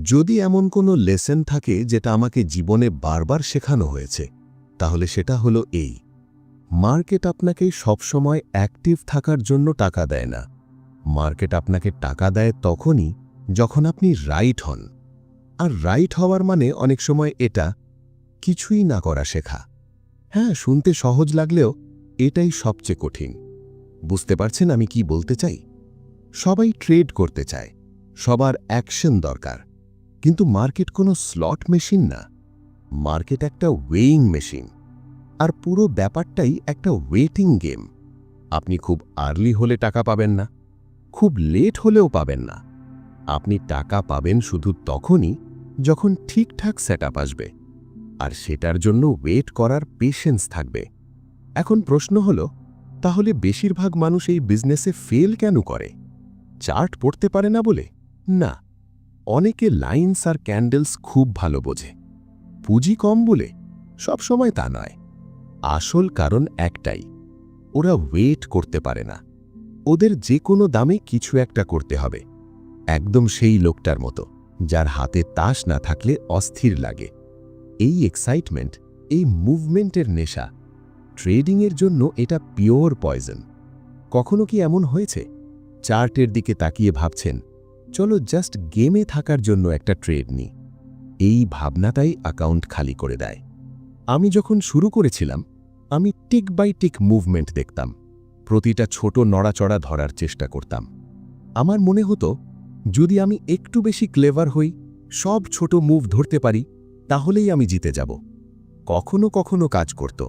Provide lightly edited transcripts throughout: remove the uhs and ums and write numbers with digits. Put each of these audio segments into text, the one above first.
যদি এমন কোনো লেসন থাকে যেটা আমাকে জীবনে বারবার শেখানো হয়েছে, তাহলে সেটা হলো এই: মার্কেট আপনাকে সবসময় অ্যাক্টিভ থাকার জন্য টাকা দেয় না। মার্কেট আপনাকে টাকা দেয় তখনই যখন আপনি রাইট হন। আর রাইট হওয়ার মানে অনেক সময় এটা কিছুই না করা শেখা। হ্যাঁ, শুনতে সহজ লাগলেও এটাই সবচেয়ে কঠিন। বুঝতে পারছেন আমি কি বলতে চাই? সবাই ট্রেড করতে চায়, সবার অ্যাকশন দরকার, কিন্তু মার্কেট কোনো স্লট মেশিন না। মার্কেট একটা ওয়েইং মেশিন। আর পুরো ব্যাপারটাই একটা ওয়েটিং গেম। আপনি খুব আর্লি হলে টাকা পাবেন না, খুব লেট হলেও পাবেন না। আপনি টাকা পাবেন শুধু তখনই যখন ঠিকঠাক সেটআপ আসবে, আর সেটার জন্য ওয়েট করার পেশেন্স থাকবে। এখন প্রশ্ন হলো, তাহলে বেশিরভাগ মানুষ এই বিজনেসে ফেল কেন করে? চার্ট পড়তে পারে না বলে? না। অনেকে লাইনস আর ক্যান্ডেলস খুব ভালো বোঝে। পুঁজি কম বলে? সবসময় তা নয়। আসল কারণ একটাই: ওরা ওয়েট করতে পারে না। ওদের যে কোনো দামে কিছু একটা করতে হবে, একদম সেই লোকটার মতো যার হাতে তাস না থাকলে অস্থির লাগে। এই এক্সাইটমেন্ট, এই মুভমেন্টের নেশা, ট্রেডিংয়ের জন্য এটা পিওর পয়জন। কখনো কি এমন হয়েছে চার্টের দিকে তাকিয়ে ভাবছেন, চলো জাস্ট গেমে থাকার জন্য একটা ট্রেড নিই? এই ভাবনাটাই অ্যাকাউন্ট খালি করে দেয়। আমি যখন শুরু করেছিলাম, আমি টিক বাই টিক মুভমেন্ট দেখতাম, প্রতিটা ছোট নড়াচড়া ধরার চেষ্টা করতাম। আমার মনে হতো, যদি আমি একটু বেশি ক্লেভার হই, সব ছোট মুভ ধরতে পারি, তাহলেই আমি জিতে যাব। কখনো কখনো কাজ করত,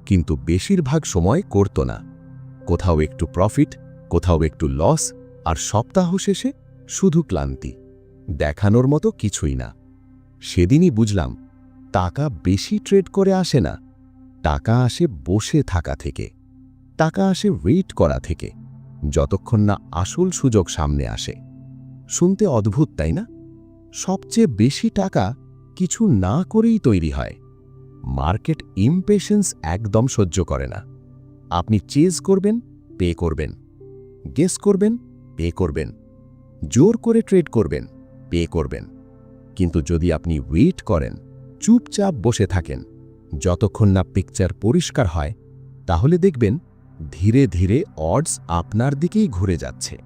কিন্তু বেশিরভাগ সময় করত না। কোথাও একটু প্রফিট, কোথাও একটু লস, আর সপ্তাহ শেষে শুধু ক্লান্তি। দেখানোর মতো কিছুই না। সেদিনই বুঝলাম, টাকা বেশি ট্রেড করে আসে না, টাকা আসে বসে থাকা থেকে। টাকা আসে ওয়েট করা থেকে, যতক্ষণ না আসল সুযোগ সামনে আসে। শুনতে অদ্ভুত, তাই না? সবচেয়ে বেশি টাকা কিছু না করেই তৈরি হয়। মার্কেট ইমপেশেন্স একদম সহ্য করে না। আপনি চেজ করবেন, পে করবেন, গেস করবেন, পে করবেন, জোর করে ট্রেড করবেন, পে করবেন। কিন্তু যদি আপনি ওয়েট করেন, চুপচাপ বসে থাকেন, যতক্ষণ না পিকচার পরিষ্কার হয়, তাহলে দেখবেন ধীরে ধীরে অডস আপনার দিকেই ঘুরে যাচ্ছে।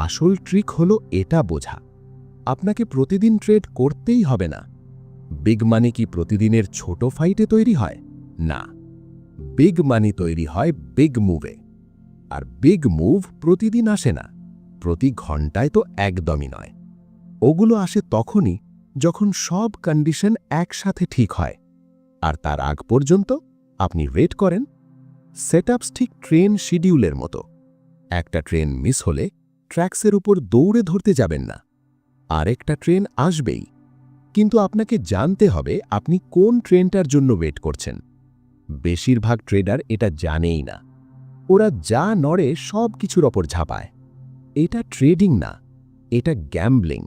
আসল ট্রিক হলো এটা বোঝা, আপনাকে প্রতিদিন ট্রেড করতেই হবে না। বিগ মানি কি প্রতিদিনের ছোট ফাইটে তৈরি হয়? না। বিগ মানি তৈরি হয় বিগ মুভে। আর বিগ মুভ প্রতিদিন আসে না, প্রতি ঘন্টায় তো একদমই নয়। ওগুলো আসে তখনই যখন সব কন্ডিশন একসাথে ঠিক হয়। আর তার আগ পর্যন্ত আপনি ওয়েট করেন। সেটআপস ঠিক ট্রেন শিডিউলের মতো। একটা ট্রেন মিস হলে ট্র্যাক্সের উপর দৌড়ে ধরতে যাবেন না। আরেকটা ট্রেন আসবেই, কিন্তু আপনাকে জানতে হবে আপনি কোন ট্রেনটার জন্য ওয়েট করছেন। বেশিরভাগ ট্রেডার এটা জানেই না। ওরা যা নড়ে সব কিছুর ওপর ঝাঁপায়। এটা ট্রেডিং না, এটা গ্যাম্বলিং।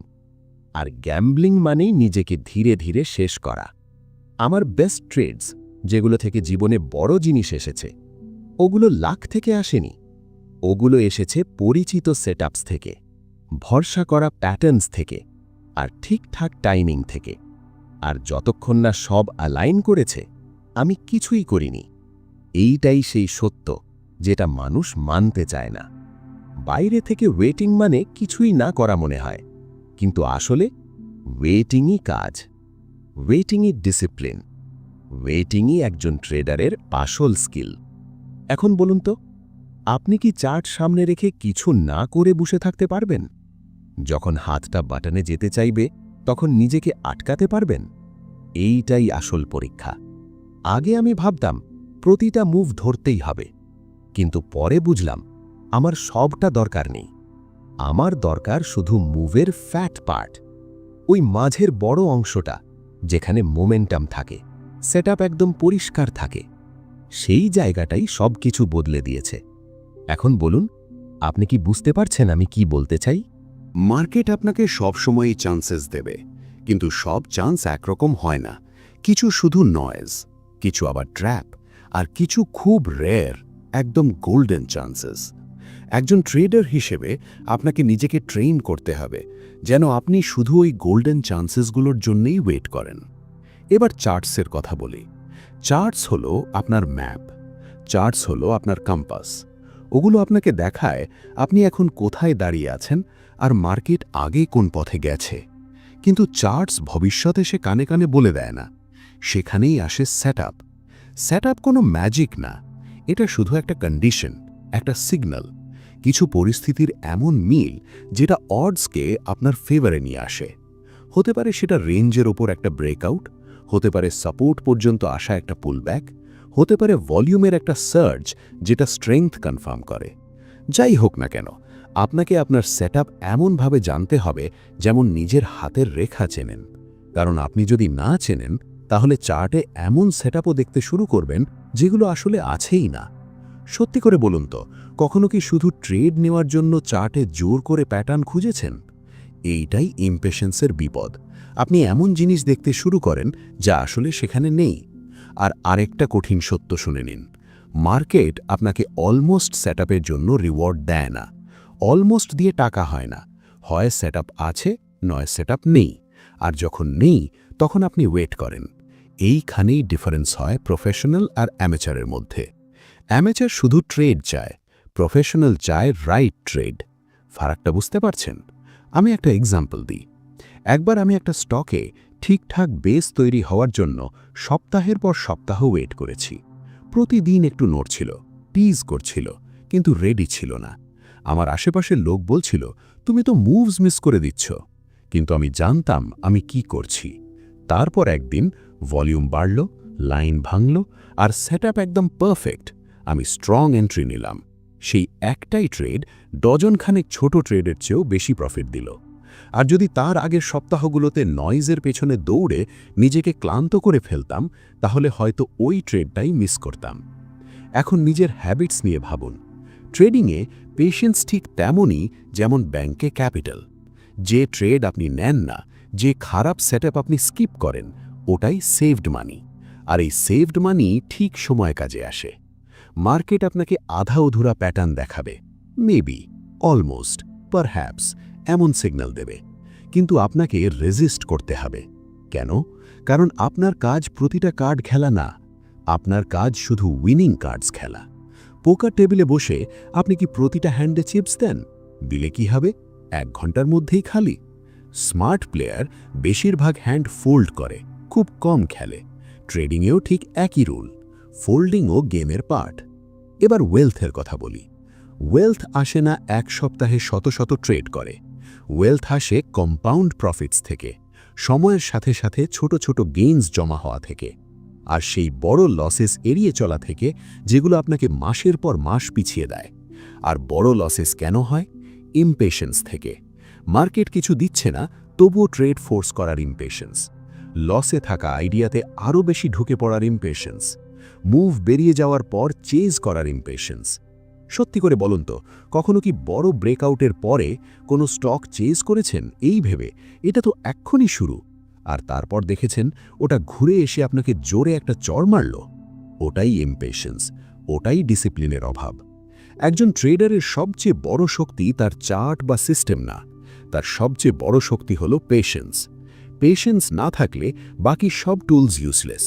আর গ্যাম্বলিং মানেই নিজেকে ধীরে ধীরে শেষ করা। আমার বেস্ট ট্রেডস, যেগুলো থেকে জীবনে বড় জিনিস এসেছে, ওগুলো লাখ থেকে আসেনি। ওগুলো এসেছে পরিচিত সেটআপস থেকে, ভরসা করা প্যাটার্নস থেকে, আর ঠিকঠাক টাইমিং থেকে। আর যতক্ষণ না সব অ্যালাইন করেছে, আমি কিছুই করিনি। এইটাই সেই সত্য যেটা মানুষ মানতে চায় না। বাইরে থেকে ওয়েটিং মানে কিছুই না করা মনে হয়, কিন্তু আসলে ওয়েটিংই কাজ, ওয়েটিংই ডিসিপ্লিন, ওয়েটিংই একজন ট্রেডারের আসল স্কিল। এখন বলুন তো, আপনি কি চার্ট সামনে রেখে কিছু না করে বসে থাকতে পারবেন? যখন হাতটা বাটনে যেতে চাইবে, তখন নিজেকে আটকাতে পারবেন? এইটাই আসল পরীক্ষা। আগে আমি ভাবতাম প্রতিটা মুভ ধরতেই হবে, কিন্তু পরে বুঝলাম আমার সবটা দরকার নেই। আমার দরকার শুধু মুভের ফ্যাট পার্ট, ওই মাঝের বড় অংশটা যেখানে মোমেন্টাম থাকে, সেটআপ একদম পরিষ্কার থাকে। সেই জায়গাটাই সব কিছু বদলে দিয়েছে। এখন বলুন, আপনি কি বুঝতে পারছেন আমি কি বলতে চাই? মার্কেট আপনাকে সবসময়ই চান্সেস দেবে, কিন্তু সব চান্স একরকম হয় না। কিছু শুধু নয়েজ, কিছু আবার ট্র্যাপ, আর কিছু খুব রেয়ার, একদম গোল্ডেন চান্সেস। একজন ট্রেডার হিসেবে আপনাকে নিজেকে ট্রেন করতে হবে, যেন আপনি শুধু ওই গোল্ডেন চান্সেসগুলোর জন্যই ওয়েট করেন। এবার চার্টসের কথা বলি। চার্টস হলো আপনার ম্যাপ, চার্টস হলো আপনার কম্পাস। ওগুলো আপনাকে দেখায় আপনি এখন কোথায় দাঁড়িয়ে আছেন আর মার্কেট আগে কোন পথে গেছে। কিন্তু চার্টস ভবিষ্যৎ এসে কানে কানে বলে দেয় না। সেখানেই আসে সেটআপ। সেটআপ কোনো ম্যাজিক না, এটা শুধু একটা কন্ডিশন, একটা সিগন্যাল, কিছু পরিস্থিতির এমন মিল যেটা অডসকে আপনার ফেভারে নিয়ে আসে। হতে পারে সেটা রেঞ্জের ওপর একটা ব্রেকআউট, হতে পারে সাপোর্ট পর্যন্ত আসা একটা পুলব্যাক, হতে পারে ভলিউমের একটা সার্জ যেটা স্ট্রেংথ কনফার্ম করে। যাই হোক না কেন, আপনাকে আপনার সেটআপ এমনভাবে জানতে হবে যেমন নিজের হাতের রেখা চেনেন। কারণ আপনি যদি না চেনেন, তাহলে চার্টে এমন সেটআপও দেখতে শুরু করবেন যেগুলো আসলে আছেই না। সত্যি করে বলুন তো, কখনো কি শুধু ট্রেড নেওয়ার জন্য চার্টে জোর করে প্যাটার্ন খুঁজেছেন? এইটাই ইমপেশেন্সের বিপদ। আপনি এমন জিনিস দেখতে শুরু করেন যা আসলে সেখানে নেই। আর আরেকটা কঠিন সত্য শুনে নিন, মার্কেট আপনাকে অলমোস্ট সেটআপের জন্য রিওয়ার্ড দেয় না। অলমোস্ট দিয়ে টাকা হয় না, হয় সেটআপ আছে নয় সেটআপ নেই। আর যখন নেই, তখন আপনি ওয়েট করেন। এইখানেই ডিফারেন্স হয় প্রফেশনাল আর অ্যামেচারের মধ্যে। অ্যামেচার শুধু ট্রেড চায়, প্রফেশনাল চায় রাইট ট্রেড। ফারাকটা বুঝতে পারছেন? আমি একটা এক্সাম্পল দিই। একবার আমি একটা স্টকে ঠিকঠাক বেস তৈরি হওয়ার জন্য সপ্তাহের পর সপ্তাহ ওয়েট করেছি। প্রতিদিন একটু নড়ছিল, টিজ করছিল, কিন্তু রেডি ছিল না। আমার আশেপাশের লোক বলছিল, তুমি তো মুভস মিস করে দিচ্ছ। কিন্তু আমি জানতাম আমি কি করছি। তারপর একদিন ভলিউম বাড়ল, লাইন ভাঙল, আর সেটআপ একদম পারফেক্ট। আমি স্ট্রং এন্ট্রি নিলাম। সেই একটাই ট্রেড ডজনখানেক ছোট ট্রেডের চেয়েও বেশি প্রফিট দিল। আর যদি তার আগের সপ্তাহগুলোতে নয়েজের পেছনে দৌড়ে নিজেকে ক্লান্ত করে ফেলতাম, তাহলে হয়তো ওই ট্রেডটাই মিস করতাম। এখন নিজের হ্যাবিটস নিয়ে ভাবুন। ট্রেডিংয়ে পেশেন্স ঠিক তেমনই যেমন ব্যাংকে ক্যাপিটাল। যে ট্রেড আপনি নেন না, যে খারাপ সেটআপ আপনি স্কিপ করেন, ওটাই সেভড মানি। আর এই সেভড মানি ঠিক সময় কাজে আসে। মার্কেট আপনাকে আধা অধুরা প্যাটার্ন দেখাবে, মেবি, অলমোস্ট, পারহ্যাপস এমন সিগন্যাল দেবে। কিন্তু আপনাকে রেজিস্ট করতে হবে। কেন? কারণ আপনার কাজ প্রতিটা কার্ড খেলা না, আপনার কাজ শুধু উইনিং কার্ডস খেলা। পোকার টেবিলে বসে আপনি কি প্রতিটা হ্যান্ডে চিপস দেন? দিলে কি হবে? 1 ঘন্টার মধ্যেই খালি। স্মার্ট প্লেয়ার বেশিরভাগ হ্যান্ড ফোল্ড করে, খুব কম খেলে। ট্রেডিংয়েও ঠিক একই রুল, ফোল্ডিংও গেমের পার্ট। এবার ওয়েলথের কথা বলি। ওয়েলথ আসে না এক সপ্তাহে শত শত ট্রেড করে। ওয়েলথ আসে কম্পাউন্ড প্রফিটস থেকে, সময়ের সাথে সাথে ছোট ছোট গেইনস জমা হওয়া থেকে, আর সেই বড় লসেস এড়িয়ে চলা থেকে, যেগুলো আপনাকে মাসের পর মাস পিছিয়ে দেয়। আর বড় লসেস কেন হয়? ইমপেশেন্স থেকে। মার্কেট কিছু দিচ্ছে না, তবুও ট্রেড ফোর্স করার ইমপেশেন্স। লসে থাকা আইডিয়াতে আরও বেশি ঢুকে পড়ার ইমপেশেন্স। মুভ বেরিয়ে যাওয়ার পর চেজ করার ইমপেশেন্স। সত্যি করে বলুন তো, কখনো কি বড় ব্রেকআউটের পরে কোনো স্টক চেজ করেছেন এই ভেবে এটা তো এক্ষুনি শুরু, আর তারপর দেখেছেন ওটা ঘুরে এসে আপনাকে জোরে একটা চড় মারল? ওটাই ইমপেশেন্স, ওটাই ডিসিপ্লিনের অভাব। একজন ট্রেডারের সবচেয়ে বড় শক্তি তার চার্ট বা সিস্টেম না, তার সবচেয়ে বড় শক্তি হল পেশেন্স। পেশেন্স না থাকলে বাকি সব টুলস ইউজলেস।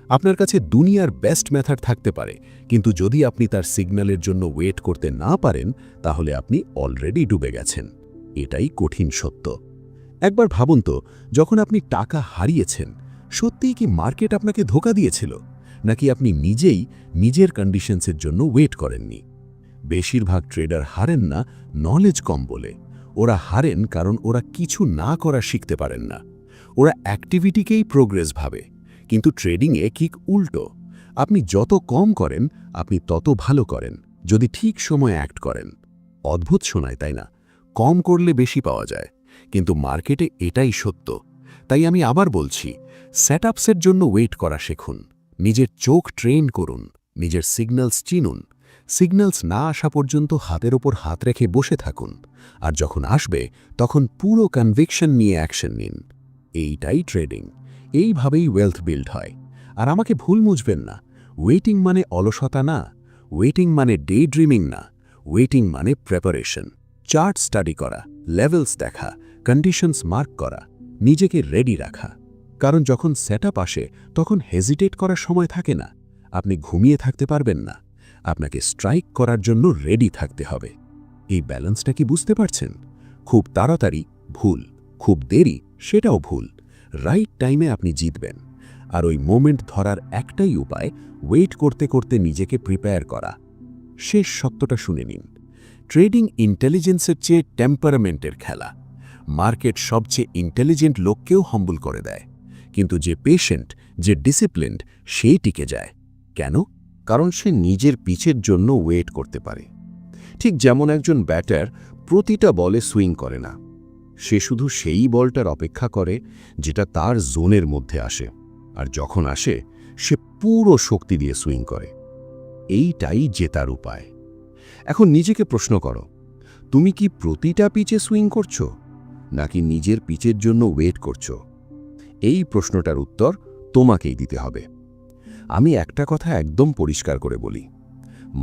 আপনার কাছে দুনিয়ার বেস্ট মেথড থাকতে পারে, কিন্তু যদি আপনি তার সিগন্যালের জন্য ওয়েট করতে না পারেন, তাহলে আপনি অলরেডি ডুবে গেছেন। এটাই কঠিন সত্য। একবার ভাবুন তো, যখন আপনি টাকা হারিয়েছেন, সত্যিই কি মার্কেট আপনাকে ধোঁকা দিয়েছিল, নাকি আপনি নিজেই নিজের কন্ডিশনসের জন্য ওয়েট করেননি? বেশিরভাগ ট্রেডার হারেন না নলেজ কম বলে, ওরা হারেন কারণ ওরা কিছু না করা শিখতে পারেন না। ওরা অ্যাক্টিভিটিকেই প্রোগ্রেস ভাবে। কিন্তু ট্রেডিংয়ে ঠিক উল্টো। আপনি যত কম করেন, আপনি তত ভালো করেন, যদি ঠিক সময়ে অ্যাক্ট করেন। অদ্ভুত শোনায়, তাই না? কম করলে বেশি পাওয়া যায়, কিন্তু মার্কেটে এটাই সত্য। তাই আমি আবার বলছি, সেটআপসের জন্য ওয়েট করা শিখুন, নিজের চোখ ট্রেন করুন, নিজের সিগন্যালস চিনুন। সিগন্যালস না আসা পর্যন্ত হাতের ওপর হাত রেখে বসে থাকুন, আর যখন আসবে তখন পুরো কনভিকশন নিয়ে অ্যাকশন নিন। এইটাই ট্রেডিং, এইভাবেই ওয়েলথ বিল্ড হয়। আর আমাকে ভুল বুঝবেন না, ওয়েটিং মানে অলসতা না, ওয়েটিং মানে ডে ড্রিমিং না, ওয়েটিং মানে প্রেপারেশন। চার্ট স্টাডি করা, লেভেলস দেখা, কন্ডিশনস মার্ক করা, নিজেকে রেডি রাখা। কারণ যখন সেটআপ আসে তখন হেজিটেট করার সময় থাকে না। আপনি ঘুমিয়ে থাকতে পারবেন না, আপনাকে স্ট্রাইক করার জন্য রেডি থাকতে হবে। এই ব্যালেন্সটা কি বুঝতে পারছেন? খুব তাড়াতাড়ি ভুল, খুব দেরি সেটাও ভুল। রাইট টাইমে আপনি জিতবেন। আর ওই মোমেন্ট ধরার একটাই উপায়, ওয়েট করতে করতে নিজেকে প্রিপেয়ার করা। শেষ সত্যটা শুনে নিন, ট্রেডিং ইন্টেলিজেন্সের চেয়ে টেম্পারামেন্টের খেলা। মার্কেট সবচেয়ে ইন্টেলিজেন্ট লোককেও হাম্বল করে দেয়, কিন্তু যে পেশেন্ট, যে ডিসিপ্লিনড, সেই টিকে যায়। কেন? কারণ সে নিজের পিচের জন্য ওয়েট করতে পারে। ঠিক যেমন একজন ব্যাটার প্রতিটা বলে সুইং করে না, সে শুধু সেই বলটার অপেক্ষা করে যেটা তার জোনের মধ্যে আসে, আর যখন আসে সে পুরো শক্তি দিয়ে সুইং করে। এইটাই জেতার উপায়। এখন নিজেকে প্রশ্ন করো, তুমি কি প্রতিটা পিচে সুইং করছো, নাকি নিজের পিচের জন্য ওয়েট করছো? এই প্রশ্নটার উত্তর তোমাকেই দিতে হবে। আমি একটা কথা একদম পরিষ্কার করে বলি,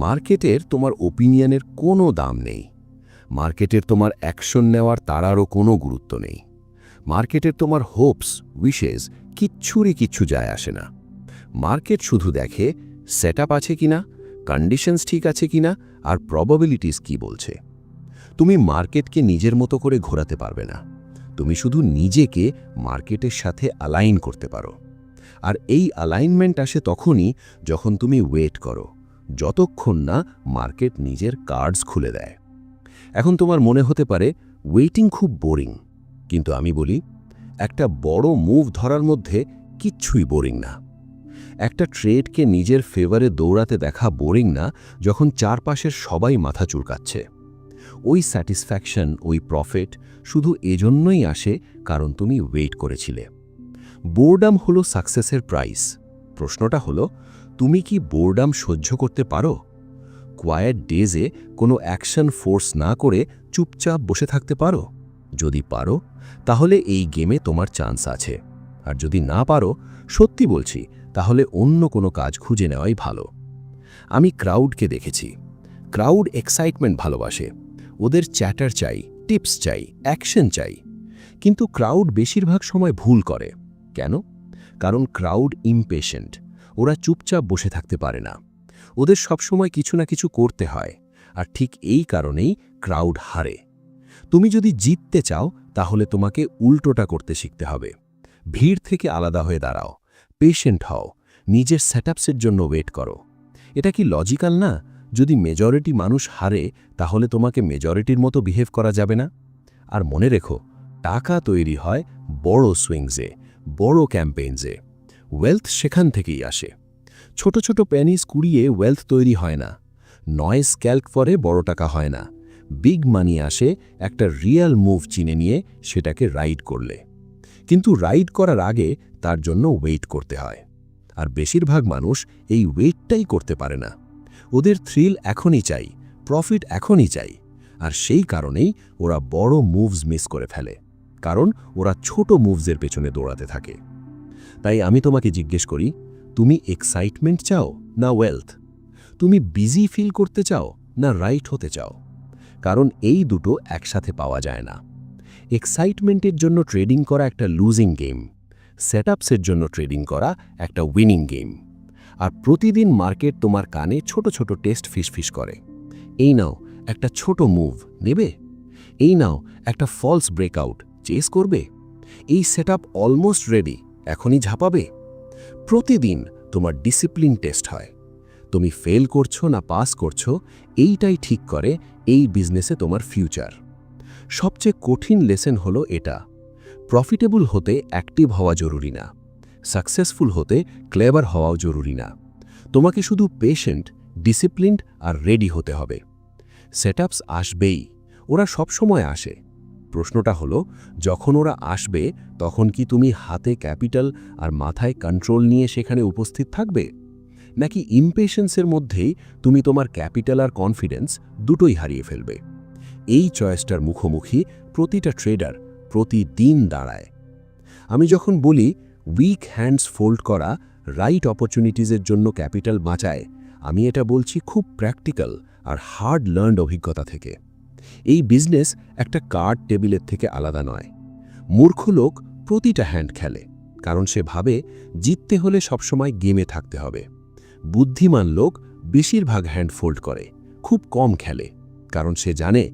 মার্কেটের তোমার ওপিনিয়নের কোনো দাম নেই। মার্কেটের তোমার অ্যাকশন নেওয়ার তারারও কোনো গুরুত্ব নেই। মার্কেটের তোমার হোপস, উইশেস কিচ্ছু যায় আসে না। মার্কেট শুধু দেখে সেটআপ আছে কিনা, কন্ডিশনস ঠিক আছে কিনা, আর প্রবাবিলিটিস কি বলছে। তুমি মার্কেটকে নিজের মতো করে ঘোরাতে পারবে না, তুমি শুধু নিজেকে মার্কেটের সাথে অ্যালাইন করতে পারো। আর এই অ্যালাইনমেন্ট আসে তখনই যখন তুমি ওয়েট করো, যতক্ষণ না মার্কেট নিজের কার্ডস খুলে দেয়। এখন তোমার মনে হতে পারে ওয়েটিং খুব বোরিং, কিন্তু আমি বলি, একটা বড় মুভ ধরার মধ্যে কিচ্ছুই বোরিং না। একটা ট্রেডকে নিজের ফেভারে দৌড়াতে দেখা বোরিং না, যখন চারপাশের সবাই মাথা চুলকাচ্ছে। ওই স্যাটিসফ্যাকশন, ওই প্রফিট শুধু এজন্যই আসে কারণ তুমি ওয়েট করেছিলে। বোরডাম হলো সাকসেসের প্রাইস। প্রশ্নটা হলো, তুমি কি বোরডাম সহ্য করতে পারো? কোয়ায়েট ডেজে কোনো অ্যাকশন ফোর্স না করে চুপচাপ বসে থাকতে পারো? যদি পারো, তাহলে এই গেমে তোমার চান্স আছে। আর যদি না পারো, সত্যি বলছি, তাহলে অন্য কোনো কাজ খুঁজে নেওয়াই ভালো। আমি ক্রাউডকে দেখেছি। ক্রাউড এক্সাইটমেন্ট ভালোবাসে, ওদের চ্যাটার চাই, টিপস চাই, অ্যাকশন চাই। কিন্তু ক্রাউড বেশিরভাগ সময় ভুল করে। কেন? কারণ ক্রাউড ইমপেশেন্ট, ওরা চুপচাপ বসে থাকতে পারে না, ওদের সবসময় কিছু না কিছু করতে হয়। আর ঠিক এই কারণেই ক্রাউড হারে। তুমি যদি জিততে চাও, তাহলে তোমাকে উল্টোটা করতে শিখতে হবে। ভিড় থেকে আলাদা হয়ে দাঁড়াও, পেশেন্ট হও, নিজের সেটআপসের জন্য ওয়েট করো। এটা কি লজিক্যাল না? যদি মেজরিটি মানুষ হারে, তাহলে তোমাকে মেজরিটির মতো বিহেভ করা যাবে না। আর মনে রেখো, টাকা তৈরি হয় বড় সুইংসে, বড় ক্যাম্পেইনসে। ওয়েলথ সেখান থেকেই আসে। ছোট ছোট পেনিস কুড়িয়ে ওয়েলথ তৈরি হয় না। নয়েজ ক্যালক করে বড় টাকা হয় না। বিগ মানি আসে একটা রিয়েল মুভ চিনে নিয়ে সেটাকে রাইড করলে। কিন্তু রাইড করার আগে তার জন্য ওয়েট করতে হয়। আর বেশিরভাগ মানুষ এই ওয়েটটাই করতে পারে না। ওদের থ্রিল এখনই চাই, প্রফিট এখনই চাই। আর সেই কারণেই ওরা বড় মুভস মিস করে ফেলে, কারণ ওরা ছোট মুভসের পেছনে দৌড়াতে থাকে। তাই আমি তোমাকে জিজ্ঞেস করি, তুমি এক্সাইটমেন্ট চাও না ওয়েলথ? তুমি বিজি ফিল করতে চাও না রাইট হতে চাও? কারণ এই দুটো একসাথে পাওয়া যায় না। এক্সাইটমেন্টের জন্য ট্রেডিং করা একটা লুজিং গেম, সেটআপসের জন্য ট্রেডিং করা একটা উইনিং গেম। আর প্রতিদিন মার্কেট তোমার কানে ছোট ছোট টেস্ট ফিস করে। এই নাও একটা ছোট মুভ নেবে, এই নাও একটা ফলস ব্রেকআউট চেস করবে, এই সেটআপ অলমোস্ট রেডি, এখনই ঝাঁপাবে। প্রতিদিন তোমার ডিসিপ্লিন টেস্ট হয়। তুমি ফেল করছো না পাস করছো, এইটাই ঠিক করে এই বিজনেসে তোমার ফিউচার। সবচেয়ে কঠিন লেসন হলো এটা, প্রফিটেবল হতে অ্যাক্টিভ হওয়া জরুরি না, সাকসেসফুল হতে ক্লেভার হওয়াও জরুরি না। তোমাকে শুধু পেশেন্ট, ডিসিপ্লিনড আর রেডি হতে হবে। সেটআপস আসবেই, ওরা সবসময় আসে। প্রশ্নটা হলো, যখন ওরা আসবে তখন কি তুমি হাতে ক্যাপিটাল আর মাথায় কন্ট্রোল নিয়ে সেখানে উপস্থিত থাকবে, নাকি ইমপেশেন্সের মধ্যেই তুমি তোমার ক্যাপিটাল আর কনফিডেন্স দুটোই হারিয়ে ফেলবে? এই চয়েসটার মুখোমুখি প্রতিটা ট্রেডার প্রতিদিন দাঁড়ায়। আমি যখন বলি উইক হ্যান্ডস ফোল্ড করা রাইট অপরচুনিটিজের জন্য ক্যাপিটাল বাঁচায়, আমি এটা বলছি খুব প্র্যাকটিক্যাল আর হার্ড লার্নড অভিজ্ঞতা থেকে। এই বিজনেস একটা কার্ড টেবিলের থেকে আলাদা নয়। মূর্খ লোক প্রতিটা হ্যান্ড খেলে, কারণ সে ভাবে জিততে হলে সবসময় গেমে থাকতে হবে। বুদ্ধিমান লোক বেশিরভাগ হ্যান্ড ফোল্ড করে, খুব কম খেলে, কারণ সে জানে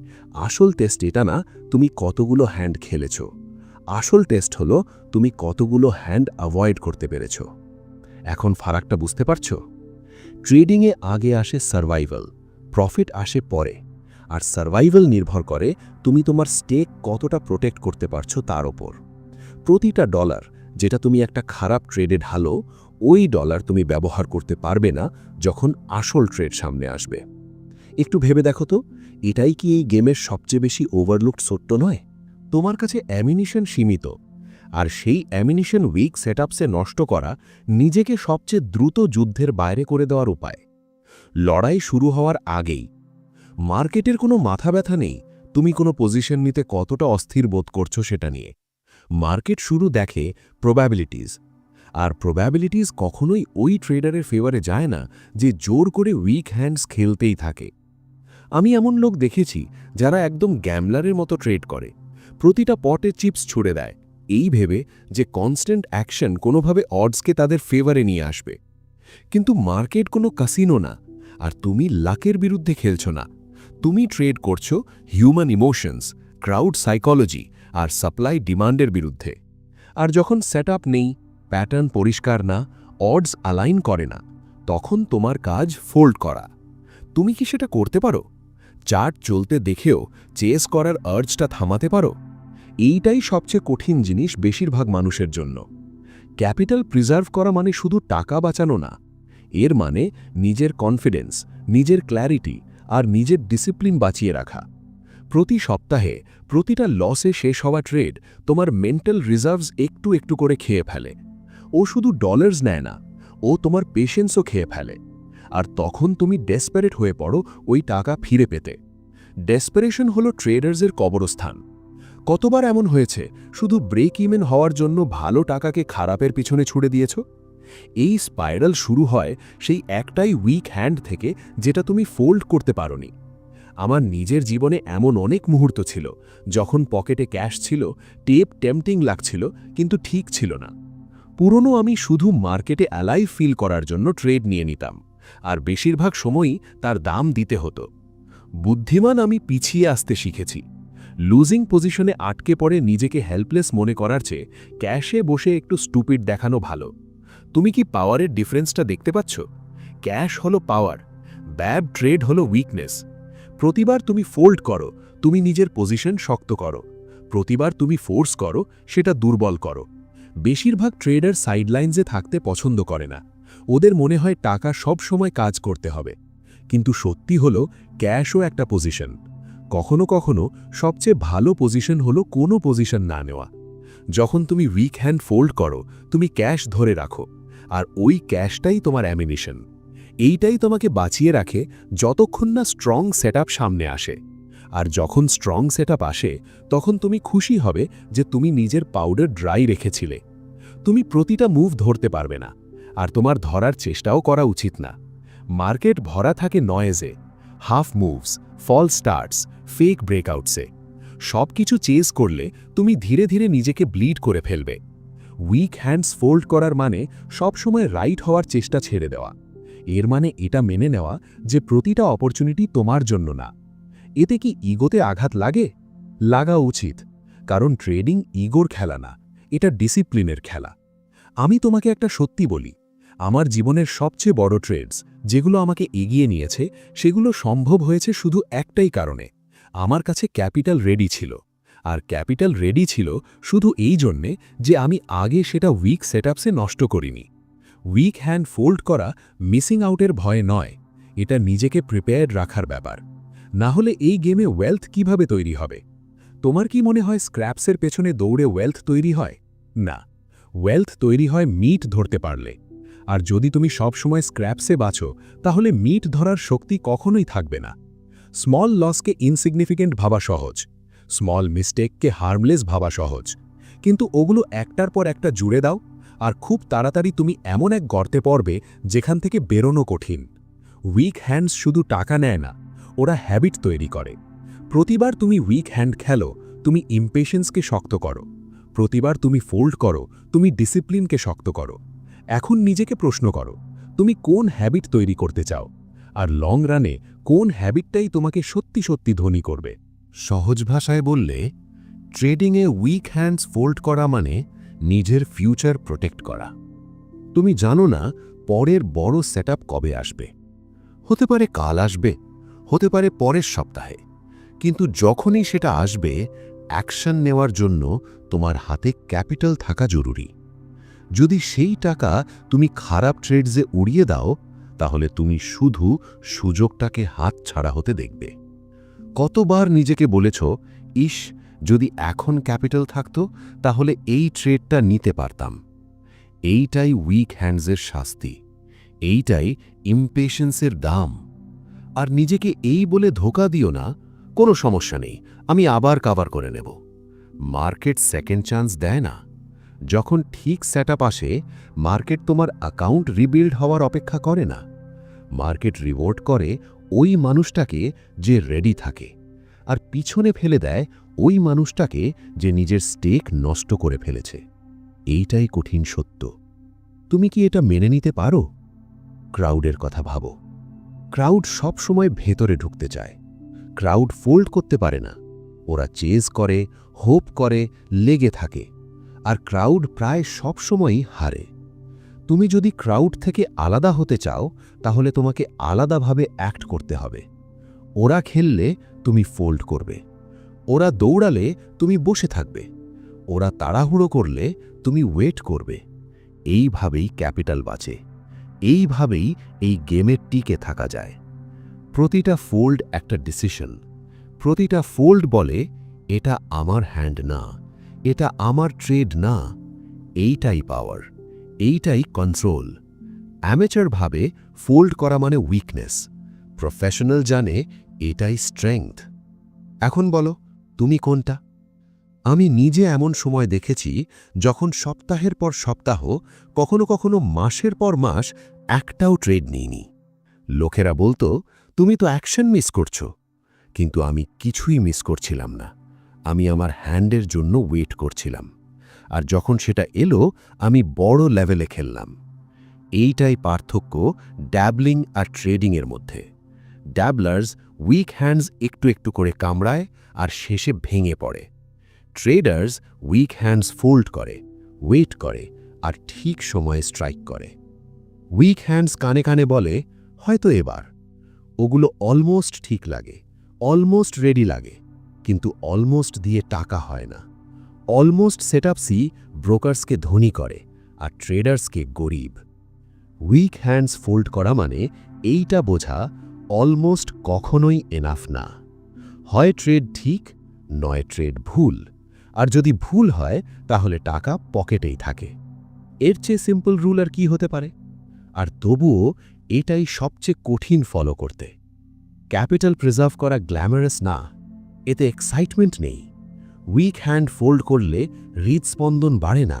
আসল টেস্ট এটা না তুমি কতগুলো হ্যান্ড খেলেছ, আসল টেস্ট হলো তুমি কতগুলো হ্যান্ড অ্যাভয়েড করতে পেরেছ। এখন ফারাকটা বুঝতে পারছো? ট্রেডিংয়ে আগে আসে সার্ভাইভাল, প্রফিট আসে পরে, আর সার্ভাইভাল নির্ভর করে তুমি তোমার স্টেক কতটা প্রোটেক্ট করতে পারছো তার ওপর। প্রতিটা ডলার যেটা তুমি একটা খারাপ ট্রেডে ঢালো, ওই ডলার তুমি ব্যবহার করতে পারবে না যখন আসল ট্রেড সামনে আসবে। একটু ভেবে দেখো তো, এটাই কি এই গেমের সবচেয়ে বেশি ওভারলুকড সত্য নয়? তোমার কাছে অ্যামিনিশন সীমিত, আর সেই অ্যামিনিশন উইক সেটআপসে নষ্ট করা নিজেকে সবচেয়ে দ্রুত যুদ্ধের বাইরে করে দেওয়ার উপায়। লড়াই শুরু হওয়ার আগেই মার্কেটের কোনো মাথা ব্যথা নেই তুমি কোনো পজিশন নিতে কতটা অস্থির বোধ করছো সেটা নিয়ে। মার্কেট শুরু দেখে প্রবাবিলিটিস, আর প্রবাবিলিটিস কখনোই ওই ট্রেডারের ফেভারে যায় না যে জোর করে উইক হ্যান্ডস খেলতেই থাকে। আমি এমন লোক দেখেছি যারা একদম গ্যামলারের মতো ট্রেড করে, প্রতিটা পটে চিপস ছুড়ে দেয় এই ভেবে যে কনস্ট্যান্ট অ্যাকশন কোনোভাবে অডসকে তাদের ফেভারে নিয়ে আসবে। কিন্তু মার্কেট কোনো কাসিনো না, আর তুমি লাকের বিরুদ্ধে খেলছো না, তুমি ট্রেড করছো হিউম্যান ইমোশনস, ক্রাউড সাইকোলজি আর সাপ্লাই ডিমান্ডের বিরুদ্ধে। আর যখন সেটআপ নেই, প্যাটার্ন পরিষ্কার না, অডস অ্যালাইন করে না, তখন তোমার কাজ ফোল্ড করা। তুমি কি সেটা করতে পারো? চার্ট চলতে দেখেও চেস করার আর্জটা থামাতে পারো? এইটাই সবচেয়ে কঠিন জিনিস বেশিরভাগ মানুষের জন্য। ক্যাপিটাল প্রিজার্ভ করা মানে শুধু টাকা বাঁচানো না, এর মানে নিজের কনফিডেন্স, নিজের ক্ল্যারিটি আর নিজের ডিসিপ্লিন বাঁচিয়ে রাখা। প্রতি সপ্তাহে প্রতিটা লসে শেষ হওয়া ট্রেড তোমার মেন্টাল রিজার্ভস একটু একটু করে খেয়ে ফেলে। ও শুধু ডলার্স নেয় না, ও তোমার পেশেন্সও খেয়ে ফেলে। আর তখন তুমি ডেসপারেট হয়ে পড়ো ওই টাকা ফিরে পেতে। ডেসপারেশন হলো ট্রেডার্সের কবরস্থান। কতবার এমন হয়েছে শুধু ব্রেক ইভেন হওয়ার জন্য ভালো টাকাকে খারাপের পিছনে ছুড়ে দিয়েছ? এই স্পাইরাল শুরু হয় সেই একটাই উইক হ্যান্ড থেকে যেটা তুমি ফোল্ড করতে পারোনি। আমার নিজের জীবনে এমন অনেক মুহূর্ত ছিল যখন পকেটে ক্যাশ ছিল, টেপ টেম্পটিং লাগছিল, কিন্তু ঠিক ছিল না। পুরনো আমি শুধু মার্কেটে অ্যালাইভ ফিল করার জন্য ট্রেড নিয়ে নিতাম, আর বেশিরভাগ সময়ই তার দাম দিতে হতো। বুদ্ধিমান আমি পিছিয়ে আসতে শিখেছি। লুজিং পজিশনে আটকে পড়ে নিজেকে হেল্পলেস মনে করার চেয়ে ক্যাশে বসে একটু স্টুপিড দেখানো ভালো। তুমি কি পাওয়ারের ডিফারেন্সটা দেখতে পাচ্ছ? ক্যাশ হলো পাওয়ার, ব্যাড ট্রেড হলো উইকনেস। প্রতিবার তুমি ফোল্ড করো, তুমি নিজের পজিশন শক্ত করো। প্রতিবার তুমি ফোর্স করো, সেটা দুর্বল করো। বেশিরভাগ ট্রেডার সাইডলাইন্সে থাকতে পছন্দ করে না। ওদের মনে হয় টাকা সব সময় কাজ করতে হবে। কিন্তু সত্যি হলো ক্যাশও একটা পজিশন। কখনো কখনো সবচেয়ে ভালো পজিশন হলো কোনো পজিশন না নেওয়া। যখন তুমি উইক হ্যান্ড ফোল্ড করো, তুমি ক্যাশ ধরে রাখো, আর ওই ক্যাশটাই তোমার অ্যামিনিশন। এইটাই তোমাকে বাঁচিয়ে রাখে যতক্ষণ না স্ট্রং সেটআপ সামনে আসে। আর যখন স্ট্রং সেটআপ আসে, তখন তুমি খুশি হবে যে তুমি নিজের পাউডার ড্রাই রেখেছিলে। তুমি প্রতিটা মুভ ধরতে পারবে না, আর তোমার ধরার চেষ্টাও করা উচিত না। মার্কেট ভরা থাকে নয়েজে, হাফ মুভস, ফল স্টার্টস, ফেক ব্রেকআউটসে। সব কিছু চেজ করলে তুমি ধীরে ধীরে নিজেকে ব্লিড করে ফেলবে। উইক হ্যান্ডস ফোল্ড করার মানে সবসময় রাইট হওয়ার চেষ্টা ছেড়ে দেওয়া। এর মানে এটা মেনে নেওয়া যে প্রতিটা অপরচুনিটি তোমার জন্য না। এতে কি ইগোতে আঘাত লাগে? লাগা উচিত, কারণ ট্রেডিং ইগোর খেলা না, এটা ডিসিপ্লিনের খেলা। আমি তোমাকে একটা সত্যি বলি, আমার জীবনের সবচেয়ে বড় ট্রেডস যেগুলো আমাকে এগিয়ে নিয়েছে, সেগুলো সম্ভব হয়েছে শুধু একটাই কারণে, আমার কাছে ক্যাপিটাল রেডি ছিল। আর ক্যাপিটাল রেডি ছিল শুধু এই জন্যে যে আমি আগে সেটা উইক সেটআপসে নষ্ট করিনি। উইক হ্যান্ড ফোল্ড করা মিসিং আউটের ভয়ে নয়, এটা নিজেকে প্রিপেয়ার্ড রাখার ব্যাপার। না হলে এই গেমে ওয়েলথ কিভাবে তৈরি হবে? তোমার কি মনে হয় স্ক্র্যাপসের পেছনে দৌড়ে ওয়েলথ তৈরি হয়? না, ওয়েলথ তৈরি হয় মিট ধরতে পারলে। আর যদি তুমি সবসময় স্ক্র্যাপসে বাঁচো, তাহলে মিট ধরার শক্তি কখনোই থাকবে না। স্মল লসকে ইনসিগনিফিকেন্ট ভাবা সহজ, স্মল মিস্টেককে হার্মলেস ভাবা সহজ, কিন্তু ওগুলো একটার পর একটা জুড়ে দাও, আর খুব তাড়াতাড়ি তুমি এমন এক গর্তে পড়বে যেখান থেকে বেরোনো কঠিন। উইক হ্যান্ডস শুধু টাকা নেয় না, ওরা হ্যাবিট তৈরি করে। প্রতিবার তুমি উইক হ্যান্ড খেলো, তুমি ইমপেশেন্সকে শক্ত করো। প্রতিবার তুমি ফোল্ড করো, তুমি ডিসিপ্লিনকে শক্ত করো। এখন নিজেকে প্রশ্ন করো, তুমি কোন হ্যাবিট তৈরি করতে চাও? আর লং রানে কোন হ্যাবিটটাই তোমাকে সত্যি সত্যি ধনী করবে? সহজ ভাষায় বললে, ট্রেডিংয়ে উইক হ্যান্ডস ফোল্ড করা মানে নিজের ফিউচার প্রোটেক্ট করা। তুমি জানো না পরের বড় সেটআপ কবে আসবে। হতে পারে কাল আসবে, হতে পারে পরের সপ্তাহে, কিন্তু যখনই সেটা আসবে, অ্যাকশন নেওয়ার জন্য তোমার হাতে ক্যাপিটাল থাকা জরুরি। যদি সেই টাকা তুমি খারাপ ট্রেডসে উড়িয়ে দাও, তাহলে তুমি শুধু সুযোগটাকে হাতছাড়া হতে দেখবে। কতবার নিজেকে বলেছ, ইস, যদি এখন ক্যাপিটাল থাকতো তাহলে এই ট্রেডটা নিতে পারতাম। এইটাই উইক হ্যান্ডসের শাস্তি, এইটাই ইমপেশেন্সের দাম। আর নিজেকে এই বলে ধোঁকা দিও না, কোনো সমস্যা নেই, আমি আবার কাভার করে নেব। মার্কেট সেকেন্ড চান্স দেয় না। যখন ঠিক সেটআপ আসে, মার্কেট তোমার অ্যাকাউন্ট রিবিল্ড হওয়ার অপেক্ষা করে না। মার্কেট রিওয়ার্ড করে ওই মানুষটাকে যে রেডি থাকে, আর পিছনে ফেলে দেয় ওই মানুষটাকে যে নিজের স্টেক নষ্ট করে ফেলেছে। এইটাই কঠিন সত্য। তুমি কি এটা মেনে নিতে পারো? ক্রাউডের কথা ভাবো। ক্রাউড সব সময় ভেতরে ঢুকতে চায়। ক্রাউড ফোল্ড করতে পারে না। ওরা চেজ করে, হোপ করে, লেগে থাকে। আর ক্রাউড প্রায় সব সময়ই হারে। তুমি যদি ক্রাউড থেকে আলাদা হতে চাও, তাহলে তোমাকে আলাদাভাবে অ্যাক্ট করতে হবে। ওরা খেললে তুমি ফোল্ড করবে, ওরা দৌড়ালে তুমি বসে থাকবে, ওরা তাড়াহুড়ো করলে তুমি ওয়েট করবে। এইভাবেই ক্যাপিটাল বাঁচে, এইভাবেই এই গেমের টিকে থাকা যায়। প্রতিটা ফোল্ড একটা ডিসিশন। প্রতিটা ফোল্ড বলে, এটা আমার হ্যান্ড না, এটা আমার ট্রেড না। এইটাই পাওয়ার, এইটাই কন্ট্রোল। অ্যামেচার ভাবে ফোল্ড করা মানে উইকনেস, প্রফেশনাল জানে এটাই স্ট্রেংথ। এখন বলো, তুমি কোনটা? আমি নিজে এমন সময় দেখেছি যখন সপ্তাহের পর সপ্তাহ, কখনো কখনো মাসের পর মাস একটাও ট্রেড নিইনি। লোকেরা বলতো, তুমি তো অ্যাকশন মিস করছো। কিন্তু আমি কিছুই মিস করছিলাম না। আমি আমার হ্যান্ডের জন্য ওয়েট করছিলাম। আর যখন সেটা এলো, আমি বড় লেভেলে খেললাম। এইটাই পার্থক্য ড্যাবলিং আর ট্রেডিংয়ের মধ্যে। ড্যাবলার্স উইক হ্যান্ডস একটু একটু করে কামড়ায় আর শেষে ভেঙে পড়ে। ট্রেডার্স উইক হ্যান্ডস ফোল্ড করে, ওয়েট করে, আর ঠিক সময়ে স্ট্রাইক করে। উইক হ্যান্ডস কানে কানে বলে, হয়তো এবার। ওগুলো অলমোস্ট ঠিক লাগে, অলমোস্ট রেডি লাগে, কিন্তু অলমোস্ট দিয়ে টাকা হয় না। অলমোস্ট সেটআপসই ব্রোকার্সকে ধনী করে আর ট্রেডার্সকে গরিব। উইক হ্যান্ডস ফোল্ড করা মানে এইটা বোঝা, অলমোস্ট কখনোই এনাফ না। হয় ট্রেড ঠিক, নয় ট্রেড ভুল। আর যদি ভুল হয়, তাহলে টাকা পকেটেই থাকে। এর চেয়ে সিম্পল রুল আর কি হতে পারে? আর তবুও এটাই সবচেয়ে কঠিন ফলো করতে। ক্যাপিটাল প্রিজার্ভ করা গ্ল্যামারাস না, এতে এক্সাইটমেন্ট নেই। উইক হ্যান্ড ফোল্ড করলে হৃদস্পন্দন বাড়ে না,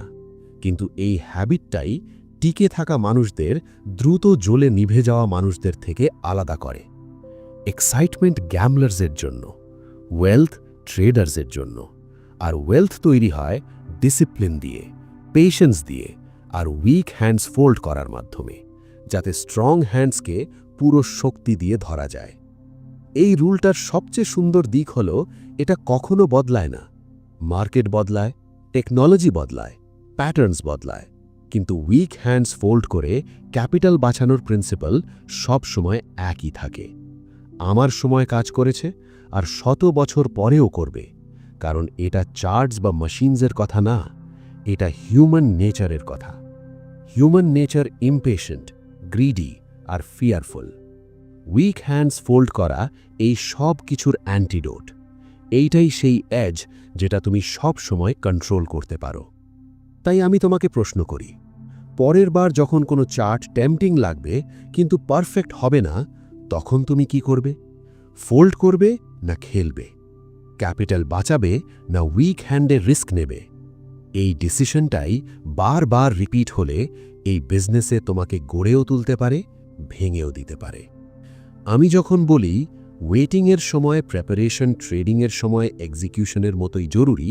কিন্তু এই হ্যাবিটটাই টিকে থাকা মানুষদের দ্রুত জ্বলে নিভে যাওয়া মানুষদের থেকে আলাদা করে। এক্সাইটমেন্ট গ্যামলার্সের জন্য, ওয়েলথ ট্রেডার্সের জন্য। আর ওয়েলথ তৈরি হয় ডিসিপ্লিন দিয়ে, পেশেন্স দিয়ে, আর উইক হ্যান্ডস ফোল্ড করার মাধ্যমে, যাতে স্ট্রং হ্যান্ডসকে পুরো শক্তি দিয়ে ধরা যায়। এই রুলটার সবচেয়ে সুন্দর দিক হল, এটা কখনো বদলায় না। মার্কেট বদলায়, টেকনোলজি বদলায়, প্যাটার্নস বদলায়, কিন্তু উইক হ্যান্ডস ফোল্ড করে ক্যাপিটাল বাঁচানোর প্রিন্সিপাল সব সময় একই থাকে। আমার সময় কাজ করেছে, আর 100 বছর পরেও করবে, কারণ এটা চার্টস বা মেশিনসের কথা না, এটা হিউম্যান নেচারের কথা। হিউম্যান নেচার ইমপেশেন্ট, গ্রিডি আর ফিয়ারফুল। উইক হ্যান্ডস ফোল্ড করা এই সব কিছুর অ্যান্টিডোট। এইটাই সেই এজ যেটা তুমি সব সময় কন্ট্রোল করতে পারো। তাই আমি তোমাকে প্রশ্ন করি, পরের বার যখন কোনো চার্ট টেম্পটিং লাগবে কিন্তু পারফেক্ট হবে না, তখন তুমি কি করবে? ফোল্ড করবে না খেলবে? ক্যাপিটাল বাঁচাবে না উইক হ্যান্ডে রিস্ক নেবে? এই ডিসিশনটাই বারবার রিপিট হলে এই বিজনেসে তোমাকে গড়েও তুলতে পারে, ভেঙেও দিতে পারে। আমি যখন বলি ওয়েটিংয়ের সময় প্রেপারেশন ট্রেডিংয়ের সময় এক্সিকিউশনের মতোই জরুরি,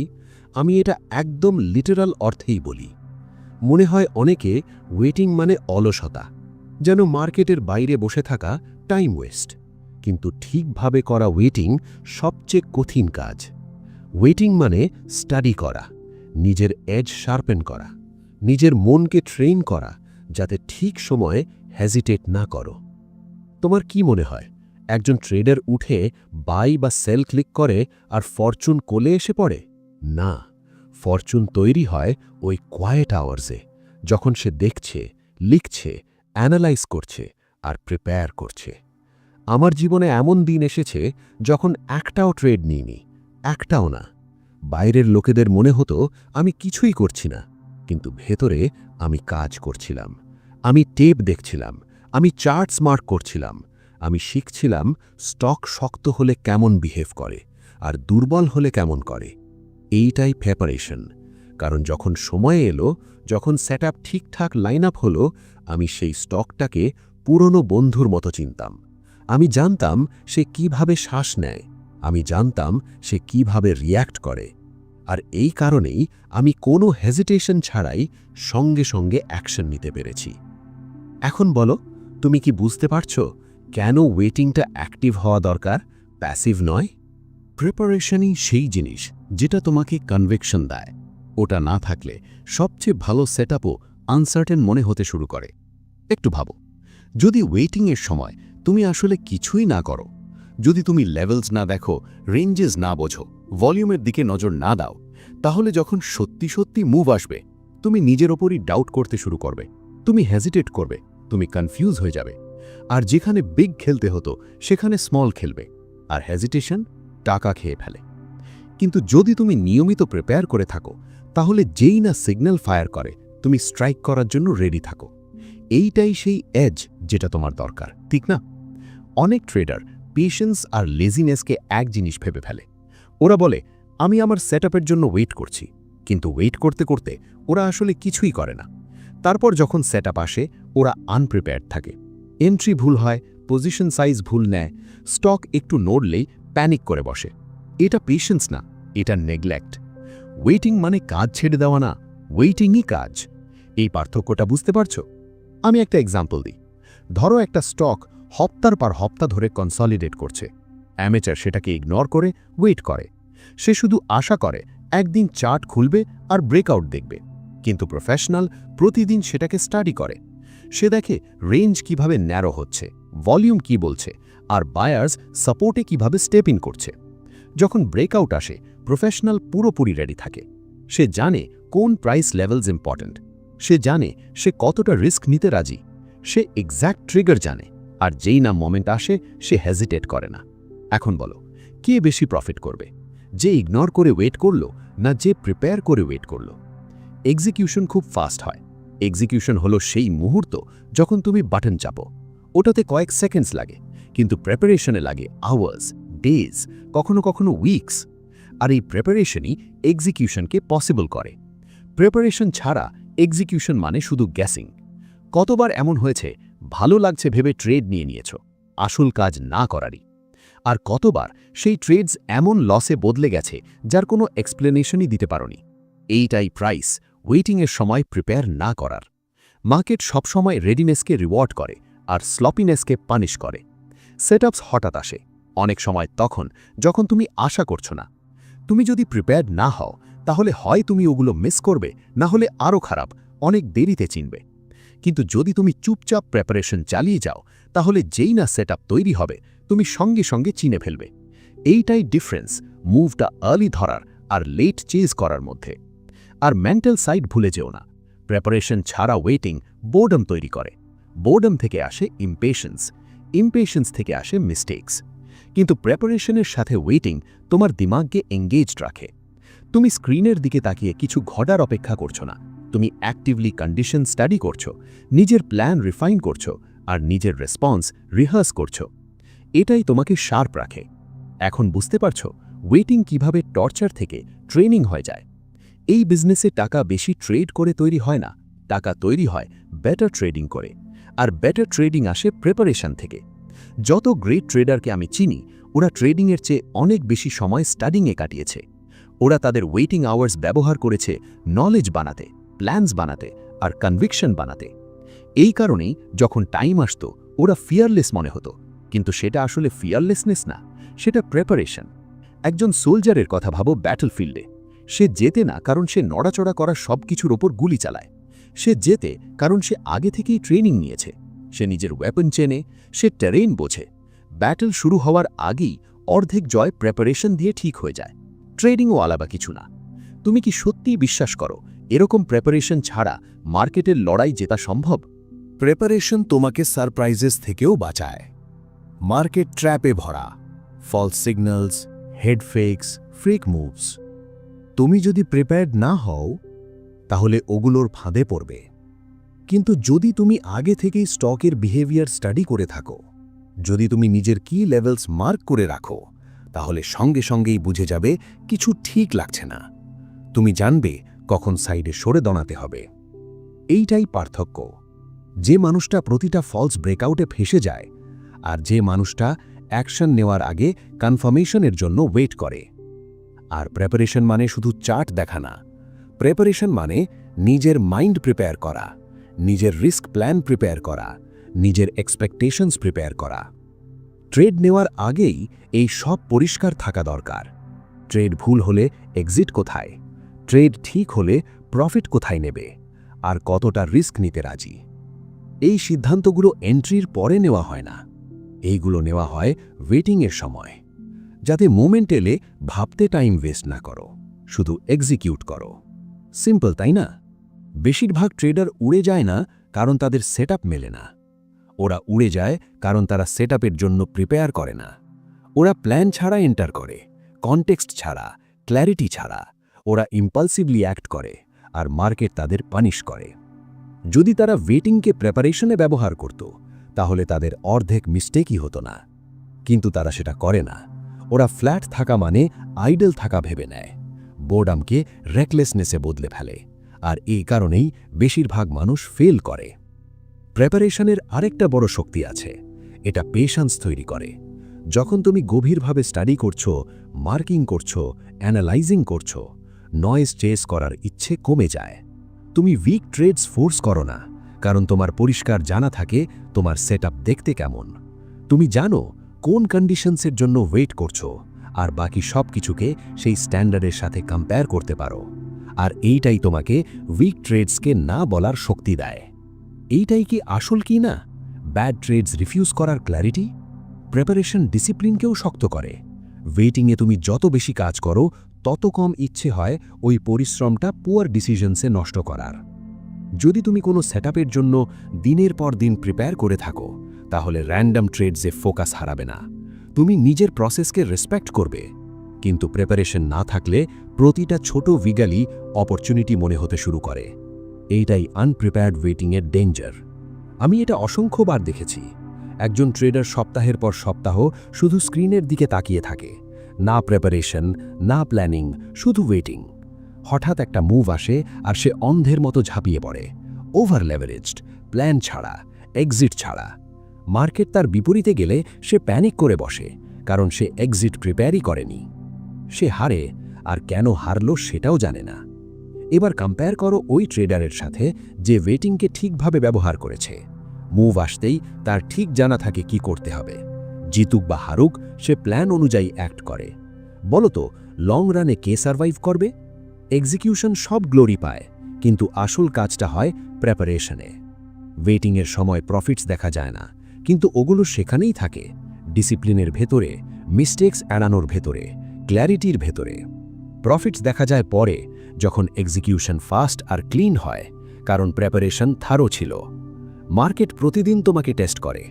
আমি এটা একদম লিটারাল অর্থেই বলি। মনে হয় অনেকে ওয়েটিং মানে অলসতা, যেন মার্কেটের বাইরে বসে থাকা, টাইম ওয়েস্ট। কিন্তু ঠিকভাবে করা ওয়েটিং সবচেয়ে কঠিন কাজ। ওয়েটিং মানে স্টাডি করা, নিজের এজ শার্পেন করা, নিজের মনকে ট্রেন করা, যাতে ঠিক সময়ে হেজিটেট না করো। তোমার কি মনে হয় একজন ট্রেডার উঠে বাই বা সেল ক্লিক করে আর ফরচুন কোলে এসে পড়ে? না, ফরচুন তৈরি হয় ওই কোয়েট আওয়ার্সে, যখন সে দেখছে, লিখছে, অ্যানালাইজ করছে আর প্রিপেয়ার করছে। আমার জীবনে এমন দিন এসেছে যখন একটাও ট্রেড নিইনি, একটাও না। বাইরের লোকেদের মনে হতো আমি কিছুই করছি না, কিন্তু ভেতরে আমি কাজ করছিলাম। আমি টেপ দেখছিলাম, আমি চার্টস মার্ক করছিলাম, আমি শিখছিলাম স্টক শক্ত হলে কেমন বিহেভ করে আর দুর্বল হলে কেমন করে। এইটাই প্রিপারেশন। কারণ যখন সময় এলো, যখন সেটআপ ঠিকঠাক লাইন আপ হলো, আমি সেই স্টকটাকে পুরনো বন্ধুর মতো চিনতাম। আমি জানতাম সে কিভাবে শ্বাস নেয়, আমি জানতাম সে কিভাবে রিয়্যাক্ট করে। আর এই কারণেই আমি কোনো হেজিটেশন ছাড়াই সঙ্গে সঙ্গে অ্যাকশন নিতে পেরেছি। এখন বলো, তুমি কি বুঝতে পারছো কেন ওয়েটিংটা অ্যাক্টিভ হওয়া দরকার, প্যাসিভ নয়? প্রিপারেশনই সেই জিনিস যেটা তোমাকে কনভিকশন দেয়। ওটা না থাকলে সবচেয়ে ভালো সেটআপও আনসার্টেন মনে হতে শুরু করে। একটু ভাবো, যদি ওয়েটিংয়ের সময় তুমি আসলে কিছুই না করো, যদি তুমি লেভেলস না দেখো, রেঞ্জেস না বোঝো, ভলিউমের দিকে নজর না দাও, তাহলে যখন সত্যি সত্যি মুভ আসবে, তুমি নিজের ওপরই ডাউট করতে শুরু করবে, তুমি হেজিটেট করবে, তুমি কনফিউজ হয়ে যাবে। আর যেখানে বিগ খেলতে হতো সেখানে স্মল খেলবে, আর হেজিটেশন টাকা খেয়ে ফেলে। কিন্তু যদি তুমি নিয়মিত প্রিপেয়ার করে থাকো, তাহলে যেই না সিগন্যাল ফায়ার করে, তুমি স্ট্রাইক করার জন্য রেডি থাকো। এইটাই সেই এজ যেটা তোমার দরকার, ঠিক না? অনেক ট্রেডার পেশেন্স আর লেজিনেসকে এক জিনিস ভেবে ফেলে। ওরা বলে আমি আমার সেটআপের জন্য ওয়েট করছি, কিন্তু ওয়েট করতে করতে ওরা আসলে কিছুই করে না। তারপর যখন সেটআপ আসে, ওরা আনপ্রিপেয়ার্ড থাকে। এন্ট্রি ভুল হয়, পজিশন সাইজ ভুল নেয়, স্টক একটু নড়লেই প্যানিক করে বসে। এটা পেশেন্স না, এটা নেগলেক্ট। ওয়েটিং মানে কাজ ছেড়ে দেওয়া না, ওয়েটিংই কাজ। এই পার্থক্যটা বুঝতে পারছো? আমি একটা এক্সাম্পল দিই। ধরো একটা স্টক হপ্তার পর হপ্তা ধরে কনসলিডেট করছে। অ্যামেচার সেটাকে ইগনোর করে ওয়েট করে। সে শুধু আশা করে একদিন চার্ট খুলবে আর ব্রেকআউট দেখবে। কিন্তু প্রফেশনাল প্রতিদিন সেটাকে স্টাডি করে। সে দেখে রেঞ্জ কিভাবে ন্যারো হচ্ছে, ভলিউম কি বলছে, আর বায়ার্স সাপোর্টে কিভাবে স্টেপ ইন করছে। যখন ব্রেকআউট আসে, প্রফেশনাল পুরোপুরি রেডি থাকে। সে জানে কোন প্রাইস লেভেলস ইম্পর্ট্যান্ট, সে জানে সে কতটা রিস্ক নিতে রাজি, সে এক্স্যাক্ট ট্রিগার জানে। আর যেই না মোমেন্ট আসে, সে হেজিটেট করে না। এখন বলো, কে বেশি প্রফিট করবে? যে ইগনোর করে ওয়েট করলো, না যে প্রিপেয়ার করে ওয়েট করলো? এক্সিকিউশন খুব ফাস্ট হয়। এক্সিকিউশন হলো সেই মুহূর্ত যখন তুমি বাটন চাপো। ওটাতে কয়েক সেকেন্ডস লাগে, কিন্তু প্রিপারেশনে লাগে আওয়ার্স, ডেজ, কখনো কখনো উইকস। আর এই প্রিপারেশনই এক্সিকিউশনকে পসিবল করে। প্রিপারেশন ছাড়া এক্সিকিউশন মানে শুধু গ্যাসিং। কতবার এমন হয়েছে ভালো লাগছে ভেবে ট্রেড নিয়েছ, আসল কাজ না করারই। আর কতবার সেই ট্রেডস এমন লসে বদলে গেছে যার কোনো এক্সপ্লেনেশনই দিতে পারোনি। এইটাই প্রাইস ওয়েটিংয়ের সময় প্রিপেয়ার না করার। মার্কেট সবসময় রেডিনেসকে রিওয়ার্ড করে আর স্লপিনেসকে পানিশ করে। সেটআপস হঠাৎ আসে, অনেক সময় তখন যখন তুমি আশা করছো না। তুমি যদি প্রিপেয়ার্ড না হও, তাহলে হয় তুমি ওগুলো মিস করবে, না হলে আরও খারাপ, অনেক দেরিতে চিনবে। কিন্তু যদি তুমি চুপচাপ প্রিপারেশন চালিয়ে যাও, তাহলে যেই না সেটআপ তৈরি হবে, তুমি সঙ্গে সঙ্গে চিনে ফেলবে। এইটাই ডিফারেন্স মুভটা আর্লি ধরার আর লেট চেজ করার মধ্যে। আর মেন্টাল সাইড ভুলে যেও না, প্রিপারেশন ছাড়া ওয়েটিং বোর্ডম তৈরি করে। বোর্ডম থেকে আসে ইমপেশেন্স, ইমপেশেন্স থেকে আসে মিস্টেকস। কিন্তু প্রিপারেশনের সাথে ওয়েটিং তোমার দিমাগকে এঙ্গেজড রাখে। তুমি স্ক্রিনের দিকে তাকিয়ে কিছু ঘটার অপেক্ষা করছো না, তুমি অ্যাক্টিভলি কন্ডিশন স্টাডি করছো, নিজের প্ল্যান রিফাইন করছো, আর নিজের রেসপন্স রিহার্স করছো। এটাই তোমাকে শার্প রাখে। এখন বুঝতে পারছো ওয়েটিং কিভাবে টর্চার থেকে ট্রেনিং হয়ে যায়। এই বিজনেসে টাকা বেশি ট্রেড করে তৈরি হয় না, টাকা তৈরি হয় বেটার ট্রেডিং করে। আর বেটার ট্রেডিং আসে প্রিপারেশন থেকে। যত গ্রেট ট্রেডারকে আমি চিনি, ওরা ট্রেডিংয়ের চেয়ে অনেক বেশি সময় স্টাডিংয়ে কাটিয়েছে। ওরা তাদের ওয়েটিং আওয়ার্স ব্যবহার করেছে নলেজ বানাতে, প্ল্যানস বানাতে আর কনভিকশন বানাতে। এই কারণেই যখন টাইম আসত ওরা ফিয়ারলেস মনে হতো, কিন্তু সেটা আসলে ফিয়ারলেসনেস না, সেটা প্রেপারেশন। একজন সোলজারের কথা ভাবো ব্যাটলফিল্ডে। সে জেতে না কারণ সে নড়াচড়া করা সব কিছুর ওপর গুলি চালায়। সে জেতে কারণ সে আগে থেকেই ট্রেনিং নিয়েছে। সে নিজের ওয়েপন চেনে, সে টেরেন বোঝে। ব্যাটল শুরু হওয়ার আগেই অর্ধেক জয় প্রেপারেশন দিয়ে ঠিক হয়ে যায়। ট্রেডিংও আলাদা কিছু না। তুমি কি সত্যিই বিশ্বাস করো এরকম প্রেপারেশন ছাড়া মার্কেটের লড়াই জেতা সম্ভব? প্রেপারেশন তোমাকে সারপ্রাইজেস থেকেও বাঁচায়। মার্কেট ট্র্যাপে ভরা, false signals, head fakes, freak moves. তুমি যদি প্রিপেয়ার্ড না হও তাহলে ওগুলোর ফাঁদে পড়বে। কিন্তু যদি তুমি আগে থেকেই স্টকের বিহেভিয়ার স্টাডি করে থাকো, যদি তুমি নিজের কি লেভেলস মার্ক করে রাখো, তাহলে সঙ্গে সঙ্গেই বুঝে যাবে কিছু ঠিক লাগছে না। তুমি জানবে কখন সাইডে সরে দাঁড়াতে হবে। এইটাই পার্থক্য। যে মানুষটা প্রতিটা ফলস ব্রেকআউটে ফেসে যায়, আর যে মানুষটা অ্যাকশন নেওয়ার আগে কনফার্মেশনের জন্য ওয়েট করে। আর প্রেপারেশন মানে শুধু চার্ট দেখা না। প্রেপারেশন মানে নিজের মাইন্ড প্রিপেয়ার করা, নিজের রিস্ক প্ল্যান প্রিপেয়ার করা, নিজের এক্সপেকটেশনস প্রিপেয়ার করা। ট্রেড নেওয়ার আগেই এই সব পরিষ্কার থাকা দরকার। ট্রেড ভুল হলে এক্সিট কোথায়, ট্রেড ঠিক হলে প্রফিট কোথায় নেবে, আর কতটা রিস্ক নিতে রাজি। এই সিদ্ধান্তগুলো এন্ট্রির পরে নেওয়া হয় না, এইগুলো নেওয়া হয় ওয়েটিংয়ের সময়, যাতে মোমেন্ট এলে ভাবতে টাইম ওয়েস্ট না করো, শুধু এক্সিকিউট করো। সিম্পল, তাই না? বেশিরভাগ ট্রেডার উড়ে যায় না কারণ তাদের সেটআপ মেলে না। ওরা উড়ে যায় কারণ তারা সেটআপের জন্য প্রিপেয়ার করে না। ওরা প্ল্যান ছাড়া এন্টার করে, কনটেক্সট ছাড়া, ক্ল্যারিটি ছাড়া। ওরা ইম্পালসিভলি অ্যাক্ট করে, আর মার্কেট তাদের পানিশ করে। যদি তারা ওয়েটিংকে প্রেপারেশনে ব্যবহার করত, তাহলে তাদের অর্ধেক মিস্টেকই হতো না। কিন্তু তারা সেটা করে না। ওরা ফ্ল্যাট থাকা মানে আইডল থাকা ভেবে নেয়, বোর্ডামকে রেকলেসনেসে বদলে ফেলে। আর এই কারণেই বেশিরভাগ মানুষ ফেল করে। প্রেপারেশনের আরেকটা বড় শক্তি আছে, এটা পেশেন্স তৈরি করে। যখন তুমি গভীরভাবে স্টাডি করছো, মার্কিং করছো, অ্যানালাইজিং করছো, নয়েজ চেস করার ইচ্ছে কমে যায়। তুমি উইক ট্রেডস ফোর্স করো না, কারণ তোমার পরিষ্কার জানা থাকে তোমার সেটআপ দেখতে কেমন। তুমি জানো কোন কন্ডিশনসের জন্য ওয়েট করছো, আর বাকি সব কিছুকে সেই স্ট্যান্ডার্ডের সাথে কম্পেয়ার করতে পারো। আর এইটাই তোমাকে উইক ট্রেডসকে না বলার শক্তি দেয়। এইটাই কি আসল কি না ব্যাড ট্রেডস রিফিউজ করার ক্ল্যারিটি? প্রেপারেশন ডিসিপ্লিনকেও শক্ত করে। ওয়েটিংয়ে তুমি যত বেশি কাজ করো, তত কম ইচ্ছে হয় ওই পরিশ্রমটা পুয়ার ডিসিশনসে নষ্ট করার। যদি তুমি কোনো সেটআপের জন্য দিনের পর দিন প্রিপেয়ার করে থাকো, তাহলে র্যান্ডম ট্রেডসে ফোকাস হারাবে না। তুমি নিজের প্রসেসকে রেসপেক্ট করবে। কিন্তু প্রেপারেশন না থাকলে প্রতিটা ছোট উইগালি অপরচুনিটি মনে হতে শুরু করে। এইটাই আনপ্রিপেয়ার্ড ওয়েটিংয়ের ডেঞ্জার। আমি এটা অসংখ্যবার দেখেছি। একজন ট্রেডার সপ্তাহের পর সপ্তাহ শুধু স্ক্রিনের দিকে তাকিয়ে থাকে, না প্রেপারেশন, না প্ল্যানিং, শুধু ওয়েটিং। হঠাৎ একটা মুভ আসে আর সে অন্ধের মতো ঝাঁপিয়ে পড়ে, ওভার লেভারেজড, প্ল্যান ছাড়া, এক্সিট ছাড়া। মার্কেট তার বিপরীতে গেলে সে প্যানিক করে বসে, কারণ সে এক্সিট প্রিপেয়ারই করেনি। সে হারে, আর কেন হারল সেটাও জানে না। এবার কম্পেয়ার করো ওই ট্রেডারের সাথে যে ওয়েটিংকে ঠিকভাবে ব্যবহার করেছে। মুভ আসতেই তার ঠিক জানা থাকে কি করতে হবে। জিতুক বা হারুক, সে প্ল্যান অনুযায়ী অ্যাক্ট করে। বলো তো, লং রানে কে সার্ভাইভ করবে? এক্সিকিউশন সব গ্লোরি পায়, কিন্তু আসল কাজটা হয় প্রেপারেশনে। ওয়েটিংয়ের সময় প্রফিটস দেখা যায় না, কিন্তু ওগুলো সেখানেই থাকে, ডিসিপ্লিনের ভেতরে, মিস্টেক্স এড়ানোর ভেতরে, ক্ল্যারিটির ভেতরে। প্রফিটস দেখা যায় পরে, যখন এক্সিকিউশন ফাস্ট আর ক্লিন হয়, কারণ প্রেপারেশন থারো ছিল। মার্কেট প্রতিদিন তোমাকে টেস্ট করে।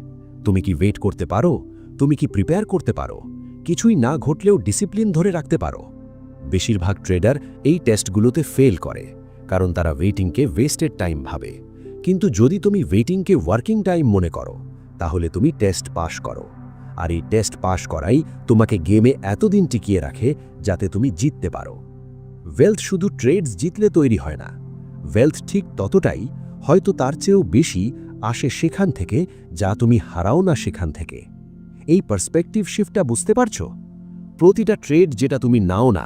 তুমি কি ওয়েট করতে পারো? তুমি কি প্রিপেয়ার করতে পারো? কিছুই না ঘটলেও ডিসিপ্লিন ধরে রাখতে পারো? বেশিরভাগ ট্রেডার এই টেস্টগুলোতে ফেল করে, কারণ তারা ওয়েটিংকে ওয়েস্টেড টাইম ভাবে। কিন্তু যদি তুমি ওয়েটিংকে ওয়ার্কিং টাইম মনে করো, তাহলে তুমি টেস্ট পাস করো। আর এই টেস্ট পাস করাই তোমাকে গেমে এতদিন টিকিয়ে রাখে যাতে তুমি জিততে পারো। ওয়েলথ শুধু ট্রেডস জিতলে তৈরি হয় না। ওয়েলথ ঠিক ততটাই, হয়তো তার চেয়েও বেশি, আসে সেখান থেকে যা তুমি হারাও না সেখান থেকে। এই পার্সপেক্টিভ শিফটটা বুঝতে পারছো? প্রতিটা ট্রেড যেটা তুমি নাও না,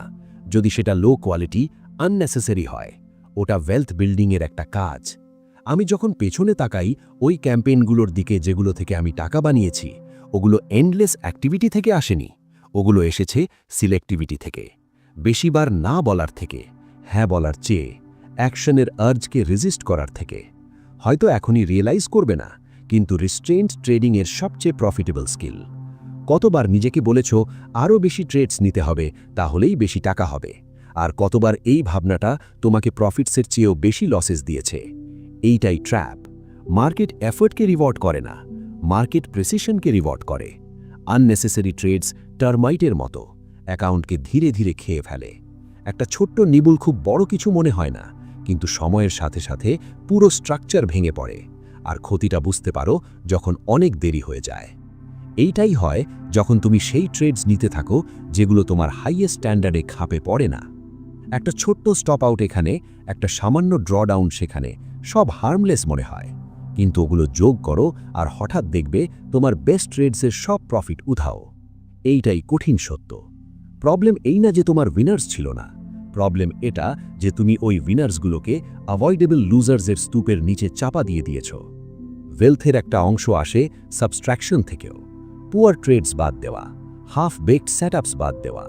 যদি সেটা লো কোয়ালিটি, আননেসেসারি হয়, ওটা ওয়েলথ বিল্ডিংয়ের একটা কাজ। আমি যখন পেছনে তাকাই ওই ক্যাম্পেইনগুলোর দিকে যেগুলো থেকে আমি টাকা বানিয়েছি, ওগুলো এন্ডলেস অ্যাক্টিভিটি থেকে আসেনি, ওগুলো এসেছে সিলেক্টিভিটি থেকে, বেশিবার না বলার থেকে, হ্যাঁ বলার চেয়ে, অ্যাকশনের আর্জকে রেজিস্ট করার থেকে। হয়তো এখনই রিয়েলাইজ করবে না, কিন্তু রিস্ট্রেন্ট ট্রেডিংয়ের সবচেয়ে প্রফিটেবল স্কিল। কতবার নিজেকে বলেছ আরও বেশি ট্রেডস নিতে হবে, তাহলেই বেশি টাকা হবে, আর কতবার এই ভাবনাটা তোমাকে প্রফিটসের চেয়েও বেশি লসেস দিয়েছে? এইটাই ট্র্যাপ। মার্কেট এফোর্টকে রিওয়ার্ড করে না, মার্কেট প্রেসিশনকে রিওয়ার্ড করে। আননেসেসারি ট্রেডস টার্মাইটের মতো, অ্যাকাউন্টকে ধীরে ধীরে খেয়ে ফেলে। একটা ছোট্ট নিবুল খুব বড় কিছু মনে হয় না, কিন্তু সময়ের সাথে সাথে পুরো স্ট্রাকচার ভেঙে পড়ে, আর ক্ষতিটা বুঝতে পারো যখন অনেক দেরি হয়ে যায়। এইটাই হয় যখন তুমি সেই ট্রেডস নিতে থাকো যেগুলো তোমার হাইয়েস্ট স্ট্যান্ডার্ডে খাপে পড়ে না। একটা ছোট্ট স্টপ আউট এখানে, একটা সামান্য ড্রডাউন সেখানে, সব হার্মলেস মনে হয়, কিন্তু ওগুলো যোগ করো আর হঠাৎ দেখবে তোমার বেস্ট ট্রেডসের সব প্রফিট উধাও। এইটাই কঠিন সত্য। প্রবলেম এই না যে তোমার উইনার্স ছিল না, প্রবলেম এটা যে তুমি ওই উইনার্সগুলোকে অ্যাভয়েডেবল লুজার্সের স্তূপের নিচে চাপা দিয়ে দিয়েছ। ওয়েলথের একটা অংশ আসে সাবস্ট্রাকশন থেকেও। পুয়ার ট্রেডস বাদ দেওয়া, হাফ বেকড সেটআপস বাদ দেওয়া,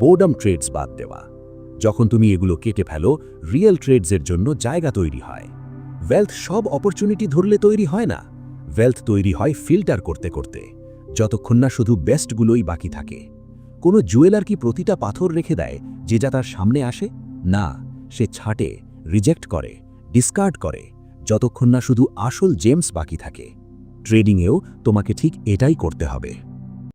বোর্ডম ট্রেডস বাদ দেওয়া। যখন তুমি এগুলো কেটে ফেলো, রিয়েল ট্রেডসের জন্য জায়গা তৈরি হয়। ওয়েলথ সব অপরচুনিটি ধরলে তৈরি হয় না, ওয়েলথ তৈরি হয় ফিল্টার করতে করতে, যতক্ষণ না শুধু বেস্টগুলোই বাকি থাকে। কোনো জুয়েলার কি প্রতিটা পাথর রেখে দেয় যে যা তার সামনে আসে? না, সে ছাঁটে, রিজেক্ট করে, ডিসকার্ড করে, যতক্ষণ না শুধু আসল জেমস বাকি থাকে। ট্রেডিংয়েও তোমাকে ঠিক এটাই করতে হবে।